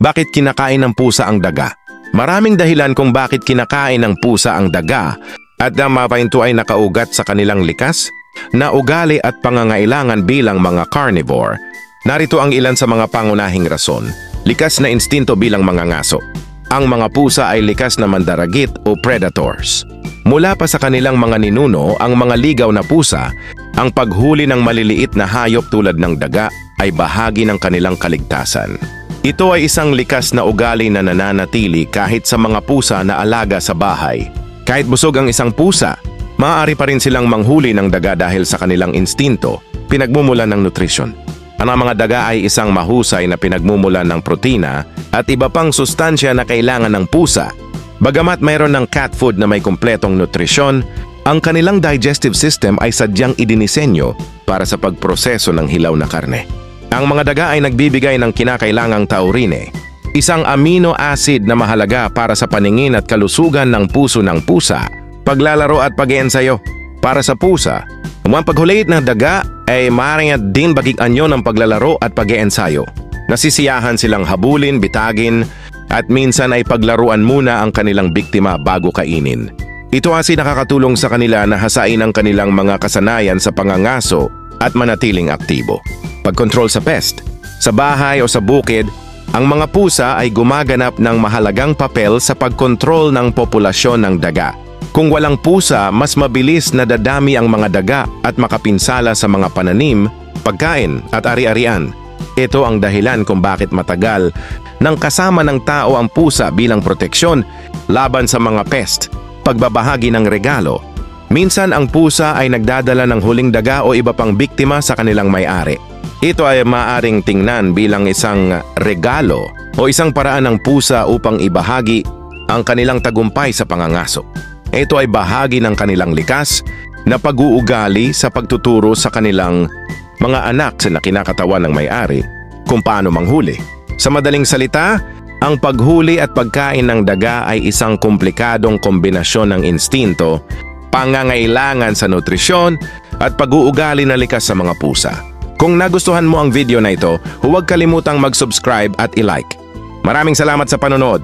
Bakit kinakain ng pusa ang daga? Maraming dahilan kung bakit kinakain ng pusa ang daga at ito ay nakaugat sa kanilang likas na ugali at pangangailangan bilang mga carnivore. Narito ang ilan sa mga pangunahing rason. Likas na instinto bilang mga ngaso. Ang mga pusa ay likas na mandaragit o predators. Mula pa sa kanilang mga ninuno, ang mga ligaw na pusa, ang paghuli ng maliliit na hayop tulad ng daga ay bahagi ng kanilang kaligtasan. Ito ay isang likas na ugali na nananatili kahit sa mga pusa na alaga sa bahay. Kahit busog ang isang pusa, maaari pa rin silang manghuli ng daga dahil sa kanilang instinto, pinagmumulan ng nutrisyon. Ang mga daga ay isang mahusay na pinagmumulan ng protina at iba pang sustansya na kailangan ng pusa. Bagamat mayroon ng cat food na may kumpletong nutrisyon, ang kanilang digestive system ay sadyang idinisenyo para sa pagproseso ng hilaw na karne. Ang mga daga ay nagbibigay ng kinakailangang taurine, isang amino acid na mahalaga para sa paningin at kalusugan ng puso ng pusa, paglalaro at pag-iensayo. Para sa pusa, ang paghulit ng daga ay maaaring din baging-anyo ng paglalaro at pag-iensayo. Nasisiyahan silang habulin, bitagin, at minsan ay paglaruan muna ang kanilang biktima bago kainin. Ito kasi nakakatulong sa kanila na hasain ang kanilang mga kasanayan sa pangangaso at manatiling aktibo. Pagkontrol sa pest. Sa bahay o sa bukid, ang mga pusa ay gumaganap ng mahalagang papel sa pagkontrol ng populasyon ng daga. Kung walang pusa, mas mabilis na dadami ang mga daga at makapinsala sa mga pananim, pagkain at ari-arian. Ito ang dahilan kung bakit matagal nang kasama ng tao ang pusa bilang proteksyon laban sa mga pest, pagbabahagi ng regalo. Minsan ang pusa ay nagdadala ng huling daga o iba pang biktima sa kanilang may-ari. Ito ay maaaring tingnan bilang isang regalo o isang paraan ng pusa upang ibahagi ang kanilang tagumpay sa pangangaso. Ito ay bahagi ng kanilang likas na pag-uugali sa pagtuturo sa kanilang mga anak na kinakatawan ng may-ari kung paano manghuli. Sa madaling salita, ang paghuli at pagkain ng daga ay isang komplikadong kombinasyon ng instinto, pangangailangan sa nutrisyon at pag-uugali na likas sa mga pusa. Kung nagustuhan mo ang video na ito, huwag kalimutang mag-subscribe at i-like. Maraming salamat sa panonood.